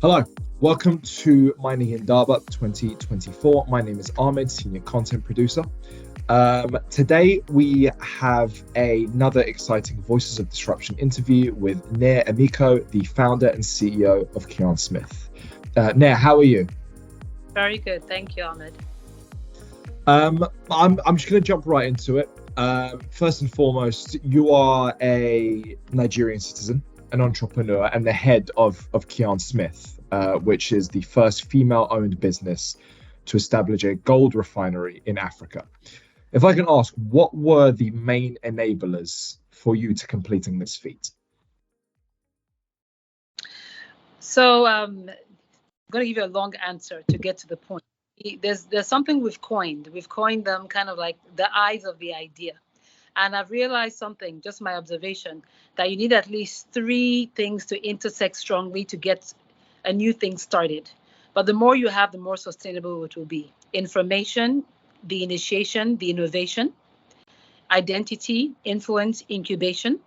Hello, welcome to Mining Indaba 2024. My name is Ahmed, Senior Content Producer. Today we have another exciting Voices of Disruption interview with Nere Emiko, the founder and CEO of Kian Smith. Nere, how are you? Very good. Thank you, Ahmed. I'm just going to jump right into it. First and foremost, you are a Nigerian citizen, an entrepreneur, and the head of Kian Smith, which is the first female-owned business to establish a gold refinery in Africa. If I can ask, what were the main enablers for you to completing this feat? So I'm going to give you a long answer to get to the point. There's something we've coined. We've coined them kind of like the eyes of the idea. And I've realized something, just my observation, that you need at least three things to intersect strongly to get a new thing started. But the more you have, the more sustainable it will be. Information, the initiation, the innovation, identity, influence, incubation,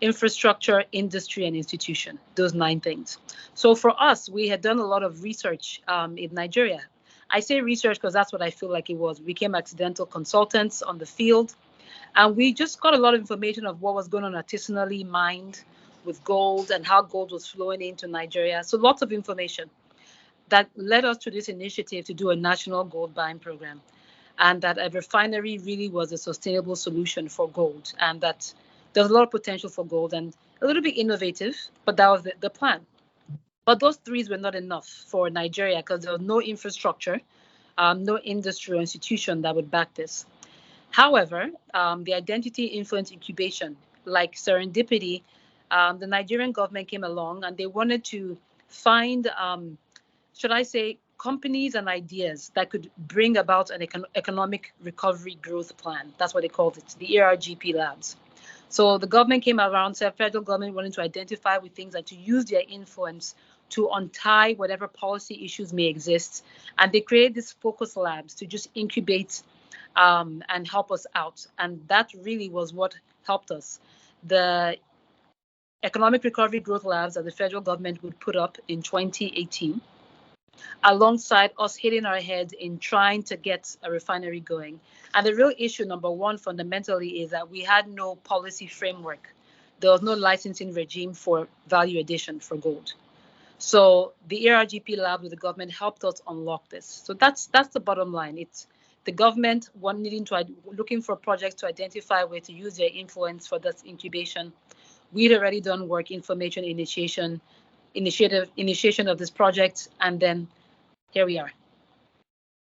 infrastructure, industry, and institution, those 9 things. So for us, we had done a lot of research in Nigeria. I say research because that's what I feel like it was. We became accidental consultants on the field, and we just got a lot of information of what was going on artisanally mined with gold and how gold was flowing into Nigeria. So lots of information that led us to this initiative to do a national gold buying program, and that a refinery really was a sustainable solution for gold, and that there's a lot of potential for gold and a little bit innovative, but that was the plan. But those threes were not enough for Nigeria because there was no infrastructure, no industry or institution that would back this. However, the identity, influence, incubation, like serendipity, the Nigerian government came along and they wanted to find, should I say, companies and ideas that could bring about an economic recovery growth plan. That's what they called it, the ARGP labs. So the government came around, said federal government wanted to identify with things and to use their influence to untie whatever policy issues may exist. And they created these focus labs to just incubate and help us out. And that really was what helped us. The economic recovery growth labs that the federal government would put up in 2018, alongside us hitting our heads in trying to get a refinery going. And the real issue, number one, fundamentally, is that we had no policy framework. There was no licensing regime for value addition for gold. So the ARGP lab with the government helped us unlock this. So that's the bottom line. It's the government looking for projects to identify where to use their influence for this incubation. We'd already done work, information initiation of this project, and then here we are.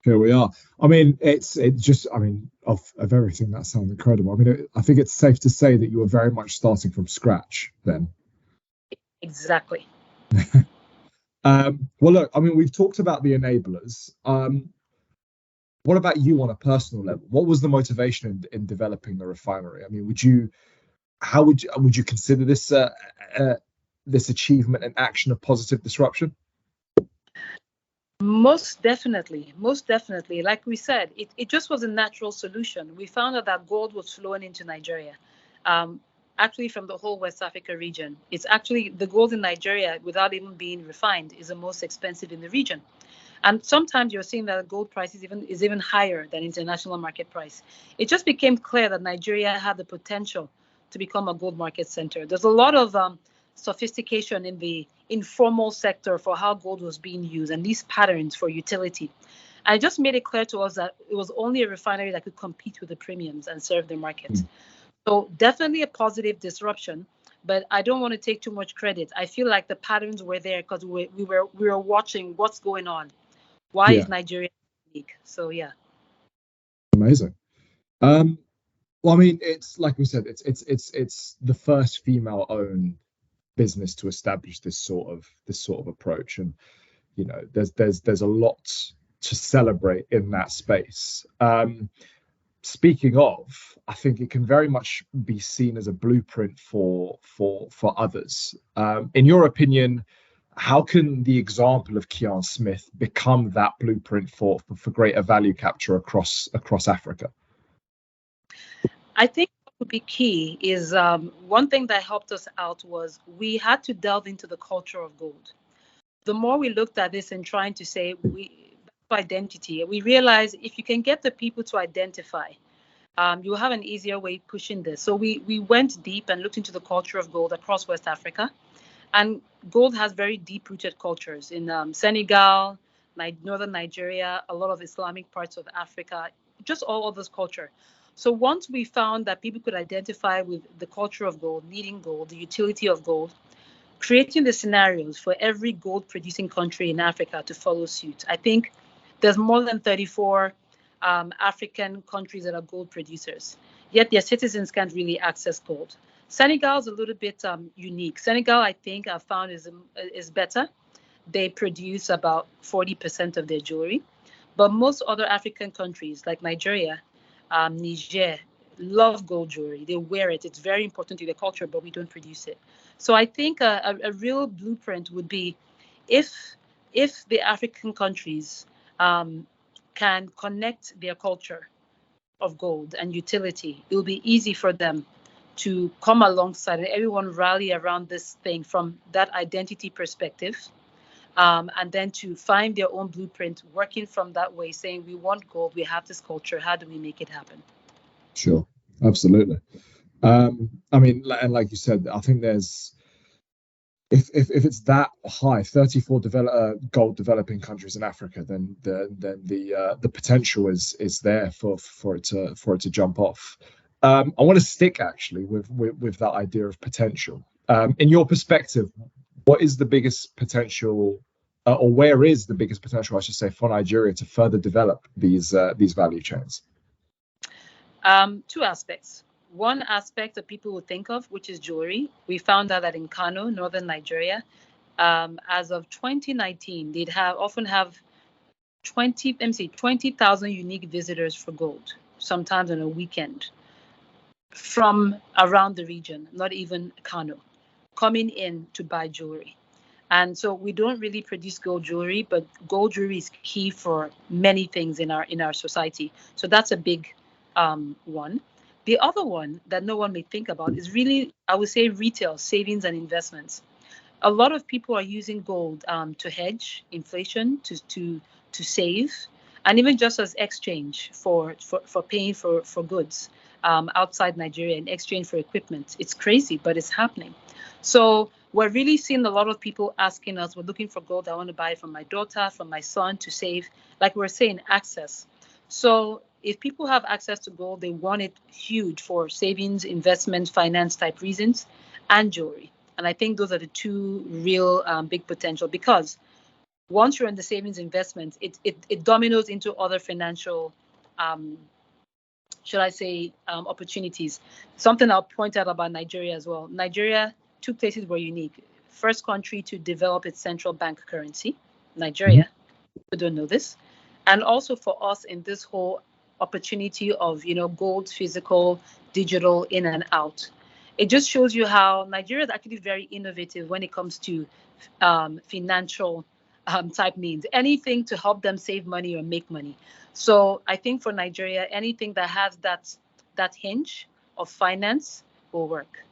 Here we are. I mean, it's just, I mean, of everything, that sounds incredible. I mean, I think it's safe to say that you were very much starting from scratch then. Exactly. Well, look, I mean, we've talked about the enablers. What about you on a personal level? What was the motivation in developing the refinery? I mean, how would you consider this this achievement an action of positive disruption? Most definitely. Like we said, it just was a natural solution. We found out that gold was flowing into Nigeria, actually from the whole West Africa region. It's actually the gold in Nigeria, without even being refined, is the most expensive in the region. And sometimes you're seeing that the gold price is even higher than international market price. It just became clear that Nigeria had the potential to become a gold market center. There's a lot of sophistication in the informal sector for how gold was being used and these patterns for utility. And it just made it clear to us that it was only a refinery that could compete with the premiums and serve the market. So definitely a positive disruption, but I don't want to take too much credit. I feel like the patterns were there because we were watching what's going on. Why is Nigeria unique? So yeah. Amazing. Well, I mean, it's like we said, it's the first female-owned business to establish this sort of approach, and you know, there's a lot to celebrate in that space. Speaking of, I think it can very much be seen as a blueprint for others. In your opinion, how can the example of Kian Smith become that blueprint for greater value capture across Africa? I think what would be key is one thing that helped us out was we had to delve into the culture of gold. the more we looked at this and trying to say identity, we realized if you can get the people to identify, you'll have an easier way pushing this. So we went deep and looked into the culture of gold across West Africa. And gold has very deep-rooted cultures in Senegal, northern Nigeria, a lot of Islamic parts of Africa, just all of this culture. So once we found that people could identify with the culture of gold, needing gold, the utility of gold, creating the scenarios for every gold-producing country in Africa to follow suit. I think there's more than 34 African countries that are gold producers, yet their citizens can't really access gold. Senegal is a little bit unique. Senegal, I think, I've found is better. They produce about 40% of their jewelry. But most other African countries, like Nigeria, Niger, love gold jewelry. They wear it. It's very important to their culture, but we don't produce it. So I think a real blueprint would be if the African countries can connect their culture of gold and utility, it will be easy for them to come alongside and everyone rally around this thing from that identity perspective, and then to find their own blueprint, working from that way, saying we want gold, we have this culture, how do we make it happen? Sure, absolutely. I mean, and like you said, I think there's if it's that high, 34 gold developing countries in Africa, then the potential is there for it to jump off. I want to stick actually with that idea of potential. In your perspective, what is the biggest potential, or where is the biggest potential, I should say, for Nigeria to further develop these value chains? Two aspects. One aspect that people would think of, which is jewelry. We found out that in Kano, northern Nigeria, as of 2019, they'd often have 20,000 unique visitors for gold, sometimes on a weekend, from around the region, not even Kano, coming in to buy jewelry. And so we don't really produce gold jewelry, but gold jewelry is key for many things in our society. So that's a big one. The other one that no one may think about is really, I would say, retail savings and investments. A lot of people are using gold to hedge inflation, to save, and even just as exchange for paying for goods outside Nigeria in exchange for equipment. It's crazy, but it's happening. So we're really seeing a lot of people asking us, we're looking for gold. I want to buy it from my daughter, from my son to save. Like we're saying, access. So if people have access to gold, they want it huge for savings, investment, finance type reasons, and jewelry. And I think those are the two real big potential, because once you're in the savings investments, it dominoes into other financial, should I say, opportunities. Something I'll point out about Nigeria as well. Nigeria, two places were unique. First country to develop its central bank currency, Nigeria. We don't know this. And also for us in this whole opportunity of, gold, physical, digital, in and out. It just shows you how Nigeria is actually very innovative when it comes to financial type needs, anything to help them save money or make money. So I think for Nigeria, anything that has that hinge of finance will work.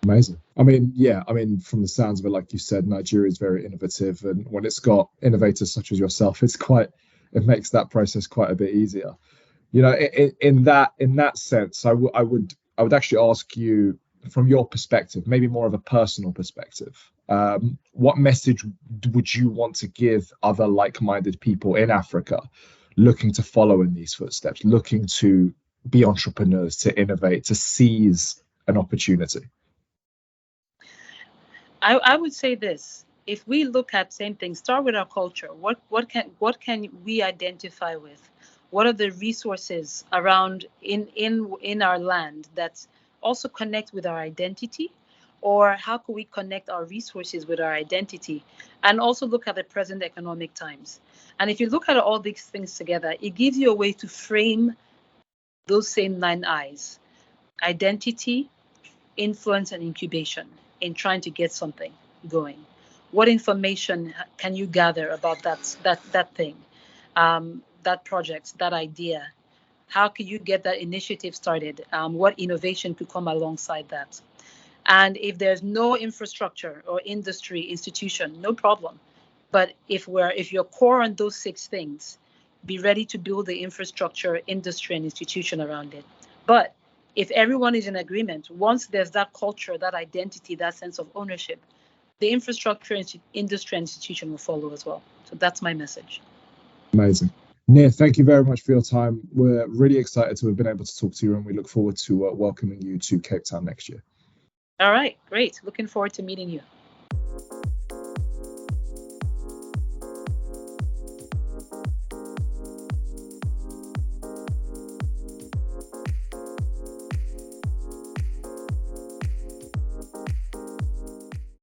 Amazing. I mean, from the sounds of it, like you said, Nigeria is very innovative, and when it's got innovators such as yourself, it makes that process quite a bit easier. In that sense, I would actually ask you, from your perspective, maybe more of a personal perspective, what message would you want to give other like-minded people in Africa looking to follow in these footsteps, looking to be entrepreneurs, to innovate, to seize an opportunity? I would say this: if we look at same thing, start with our culture. What can we identify with? What are the resources around in our land that also connect with our identity? Or how can we connect our resources with our identity? And also look at the present economic times. And if you look at all these things together, it gives you a way to frame those same 9 I's: identity, influence, and incubation, in trying to get something going. What information can you gather about that thing, that project, that idea? How can you get that initiative started? What innovation could come alongside that? And if there's no infrastructure or industry institution, no problem. But if you're core on those 6 things, be ready to build the infrastructure, industry, and institution around it. But if everyone is in agreement, once there's that culture, that identity, that sense of ownership, the infrastructure, industry, and institution will follow as well. So that's my message. Amazing. Nere, thank you very much for your time. We're really excited to have been able to talk to you, and we look forward to welcoming you to Cape Town next year. All right, great. Looking forward to meeting you.